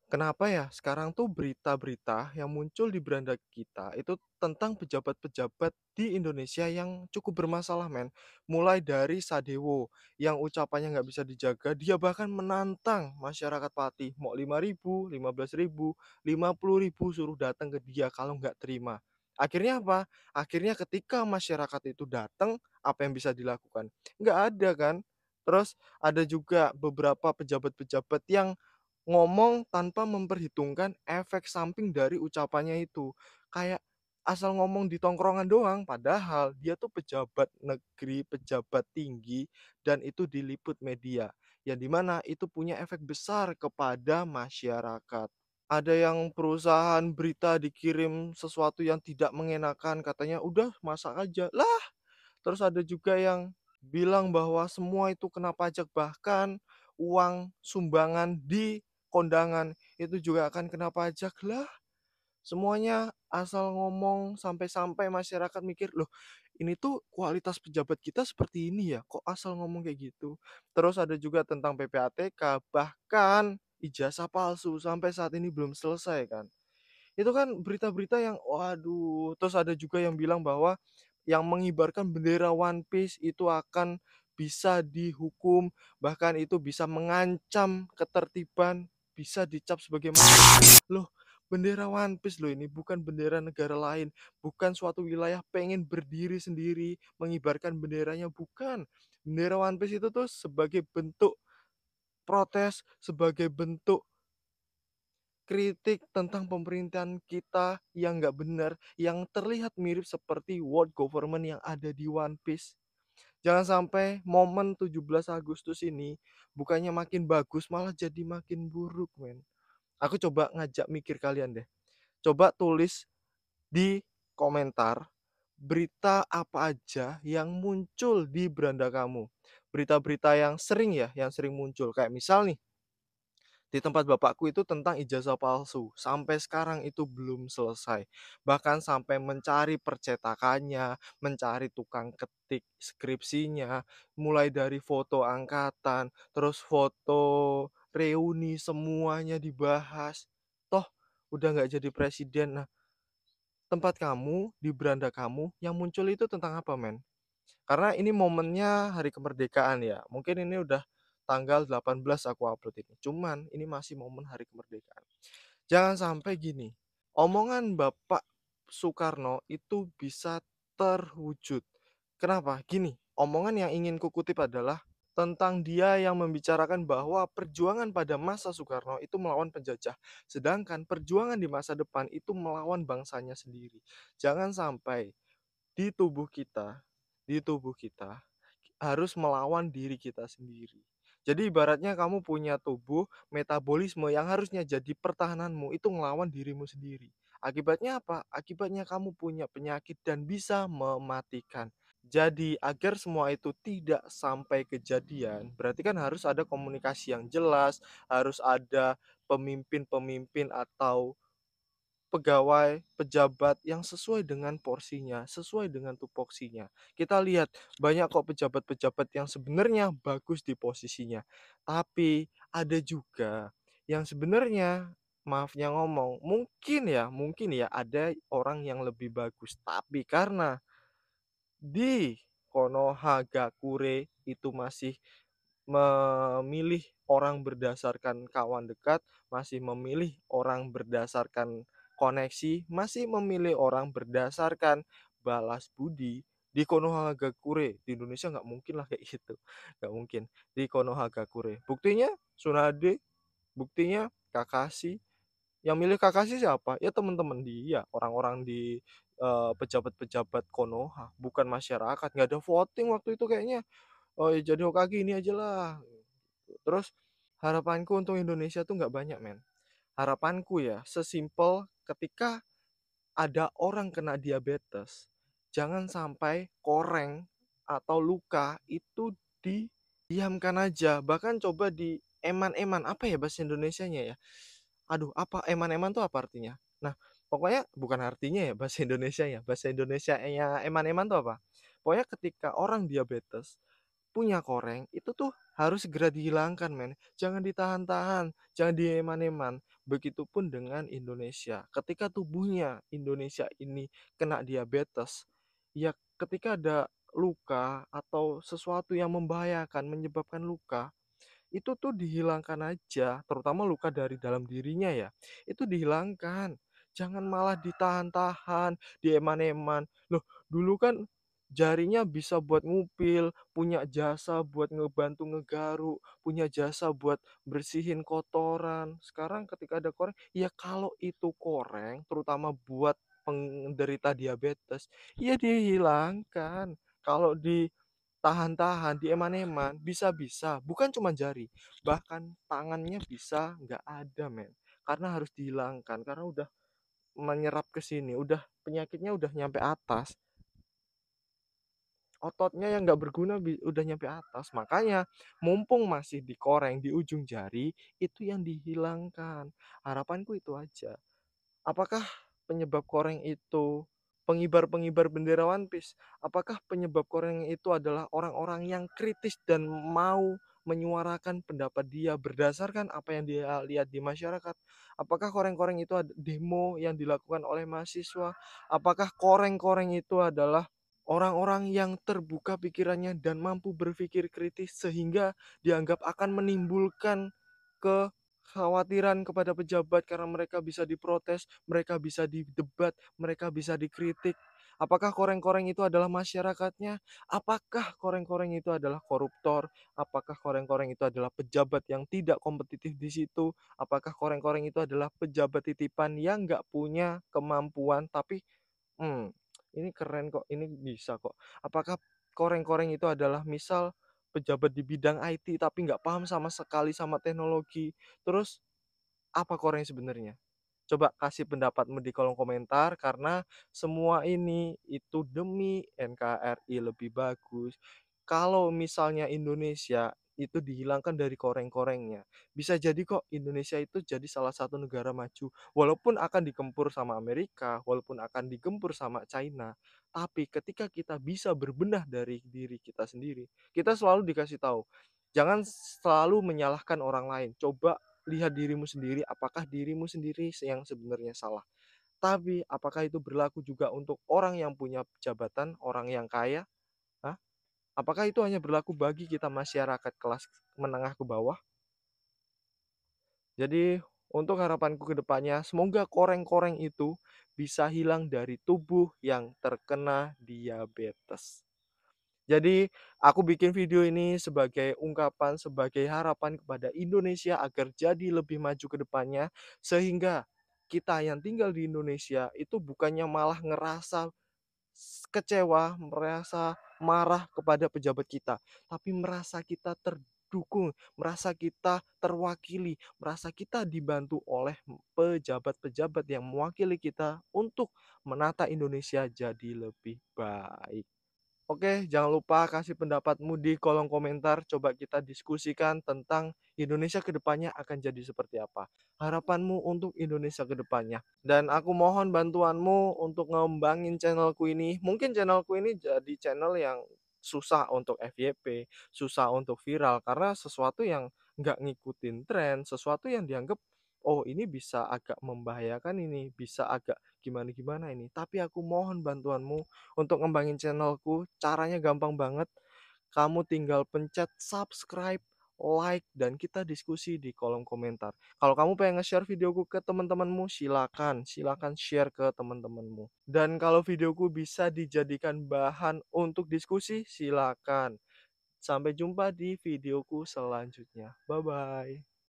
Kenapa ya sekarang tuh berita-berita yang muncul di beranda kita itu tentang pejabat-pejabat di Indonesia yang cukup bermasalah men. Mulai dari Sadewo yang ucapannya nggak bisa dijaga, dia bahkan menantang masyarakat Pati, mau 5.000, 15.000, 50.000 suruh datang ke dia kalau nggak terima. Akhirnya apa? Akhirnya ketika masyarakat itu datang, apa yang bisa dilakukan? Nggak ada kan? Terus ada juga beberapa pejabat-pejabat yang ngomong tanpa memperhitungkan efek samping dari ucapannya itu. Kayak asal ngomong di tongkrongan doang, padahal dia tuh pejabat negeri, pejabat tinggi, dan itu diliput media. Yang dimana itu punya efek besar kepada masyarakat. Ada yang perusahaan berita dikirim sesuatu yang tidak mengenakan, katanya, "Udah masak aja." Lah, terus ada juga yang bilang bahwa semua itu kena pajak, bahkan uang sumbangan di kondangan itu juga akan kena pajak. Lah, semuanya asal ngomong sampai-sampai masyarakat mikir, "Loh, ini tuh kualitas pejabat kita seperti ini ya? Kok asal ngomong kayak gitu?" Terus ada juga tentang PPATK, bahkan ijazah palsu sampai saat ini belum selesai kan. Itu kan berita-berita yang waduh, terus ada juga yang bilang bahwa yang mengibarkan bendera One Piece itu akan bisa dihukum, bahkan itu bisa mengancam ketertiban, bisa dicap sebagai loh, bendera One Piece loh ini, bukan bendera negara lain, bukan suatu wilayah pengen berdiri sendiri, mengibarkan benderanya, bukan. Bendera One Piece itu tuh sebagai bentuk protes, sebagai bentuk kritik tentang pemerintahan kita yang nggak benar, yang terlihat mirip seperti world government yang ada di One Piece. Jangan sampai momen 17 Agustus ini bukannya makin bagus, malah jadi makin buruk, men. Aku coba ngajak mikir kalian deh. Coba tulis di komentar berita apa aja yang muncul di beranda kamu. Berita-berita yang sering ya, yang sering muncul. Kayak misal nih, di tempat bapakku itu tentang ijazah palsu, sampai sekarang itu belum selesai. Bahkan sampai mencari percetakannya, mencari tukang ketik skripsinya, mulai dari foto angkatan, terus foto reuni, semuanya dibahas. Toh udah nggak jadi presiden. Nah, tempat kamu, di beranda kamu, yang muncul itu tentang apa, men? Karena ini momennya hari kemerdekaan ya, mungkin ini udah tanggal 18 aku upload ini, cuman ini masih momen hari kemerdekaan. Jangan sampai gini, omongan Bapak Soekarno itu bisa terwujud. Kenapa? Gini, omongan yang ingin kukutip adalah tentang dia yang membicarakan bahwa perjuangan pada masa Soekarno itu melawan penjajah, sedangkan perjuangan di masa depan itu melawan bangsanya sendiri. Jangan sampai di tubuh kita di tubuh kita harus melawan diri kita sendiri. Jadi ibaratnya kamu punya tubuh, metabolisme yang harusnya jadi pertahananmu itu ngelawan dirimu sendiri. Akibatnya apa? Akibatnya kamu punya penyakit dan bisa mematikan. Jadi agar semua itu tidak sampai kejadian, berarti kan harus ada komunikasi yang jelas, harus ada pemimpin-pemimpin atau pegawai, pejabat yang sesuai dengan porsinya, sesuai dengan tupoksinya. Kita lihat banyak kok pejabat-pejabat yang sebenarnya bagus di posisinya. Tapi ada juga yang sebenarnya maafnya ngomong, mungkin ya ada orang yang lebih bagus. Tapi karena di Konohagakure itu masih memilih orang berdasarkan kawan dekat, masih memilih orang berdasarkan koneksi, masih memilih orang berdasarkan balas budi. Di Konohagakure, di Indonesia nggak mungkin lah kayak gitu, nggak mungkin. Di Konohagakure, buktinya Tsunade, buktinya Kakashi. Yang milih Kakashi siapa? Ya teman-teman dia, orang-orang di pejabat-pejabat Konoha, bukan masyarakat. Nggak ada voting waktu itu kayaknya. Oh ya jadi Hokage ini aja lah. Terus harapanku untuk Indonesia tuh nggak banyak, men. Harapanku ya, sesimpel ketika ada orang kena diabetes, jangan sampai koreng atau luka itu didiamkan aja, bahkan coba di eman-eman, apa ya bahasa Indonesianya ya? Aduh, apa eman-eman tuh apa artinya? Nah, pokoknya bukan artinya ya bahasa Indonesia ya. Bahasa Indonesianya eman-eman tuh apa? Pokoknya ketika orang diabetes punya koreng, itu tuh harus segera dihilangkan, men. Jangan ditahan-tahan, jangan dieman-eman. Begitupun dengan Indonesia. Ketika tubuhnya Indonesia ini kena diabetes, ya ketika ada luka atau sesuatu yang membahayakan menyebabkan luka, itu tuh dihilangkan aja, terutama luka dari dalam dirinya ya, itu dihilangkan. Jangan malah ditahan-tahan, dieman-eman. Loh, dulu kan jarinya bisa buat ngupil, punya jasa buat ngebantu ngegaruk, punya jasa buat bersihin kotoran. Sekarang ketika ada koreng, ya kalau itu koreng, terutama buat penderita diabetes, ya dihilangkan. Kalau ditahan-tahan, dieman-eman, bisa-bisa, bukan cuma jari, bahkan tangannya bisa nggak ada men, karena harus dihilangkan, karena udah menyerap ke sini, udah penyakitnya udah nyampe atas, ototnya yang nggak berguna udah nyampe atas, makanya mumpung masih dikoreng di ujung jari, itu yang dihilangkan. Harapanku itu aja. Apakah penyebab koreng itu pengibar-pengibar bendera One Piece? Apakah penyebab koreng itu adalah orang-orang yang kritis dan mau menyuarakan pendapat dia berdasarkan apa yang dia lihat di masyarakat? Apakah koreng-koreng itu ada demo yang dilakukan oleh mahasiswa? Apakah koreng-koreng itu adalah orang-orang yang terbuka pikirannya dan mampu berpikir kritis sehingga dianggap akan menimbulkan kekhawatiran kepada pejabat karena mereka bisa diprotes, mereka bisa didebat, mereka bisa dikritik. Apakah koreng-koreng itu adalah masyarakatnya? Apakah koreng-koreng itu adalah koruptor? Apakah koreng-koreng itu adalah pejabat yang tidak kompetitif di situ? Apakah koreng-koreng itu adalah pejabat titipan yang nggak punya kemampuan tapi Hmm, ini keren kok, ini bisa kok. Apakah koreng-koreng itu adalah misal pejabat di bidang IT tapi nggak paham sama sekali sama teknologi, terus apa koreng sebenarnya? Coba kasih pendapatmu di kolom komentar karena semua ini itu demi NKRI lebih bagus. Kalau misalnya Indonesia itu dihilangkan dari koreng-korengnya, bisa jadi kok Indonesia itu jadi salah satu negara maju. Walaupun akan digempur sama Amerika, walaupun akan digempur sama China, tapi ketika kita bisa berbenah dari diri kita sendiri, kita selalu dikasih tahu, jangan selalu menyalahkan orang lain. Coba lihat dirimu sendiri, apakah dirimu sendiri yang sebenarnya salah. Tapi apakah itu berlaku juga untuk orang yang punya jabatan, orang yang kaya? Hah? Apakah itu hanya berlaku bagi kita masyarakat kelas menengah ke bawah? Jadi untuk harapanku ke depannya, semoga koreng-koreng itu bisa hilang dari tubuh yang terkena diabetes. Jadi, aku bikin video ini sebagai ungkapan, sebagai harapan kepada Indonesia agar jadi lebih maju ke depannya, sehingga kita yang tinggal di Indonesia itu bukannya malah ngerasa kecewa, merasa marah kepada pejabat kita, tapi merasa kita terdukung, merasa kita terwakili, merasa kita dibantu oleh pejabat-pejabat yang mewakili kita untuk menata Indonesia jadi lebih baik. Oke, jangan lupa kasih pendapatmu di kolom komentar. Coba kita diskusikan tentang Indonesia ke depannya akan jadi seperti apa. Harapanmu untuk Indonesia ke depannya. Dan aku mohon bantuanmu untuk ngembangin channelku ini. Mungkin channelku ini jadi channel yang susah untuk FYP, susah untuk viral karena sesuatu yang nggak ngikutin tren, sesuatu yang dianggap oh ini bisa agak membahayakan ini, bisa agak gimana-gimana ini. Tapi aku mohon bantuanmu untuk ngembangin channelku, caranya gampang banget. Kamu tinggal pencet subscribe, like, dan kita diskusi di kolom komentar. Kalau kamu pengen nge-share videoku ke teman-temanmu, silakan, silakan share ke teman-temanmu. Dan kalau videoku bisa dijadikan bahan untuk diskusi, silakan. Sampai jumpa di videoku selanjutnya. Bye bye.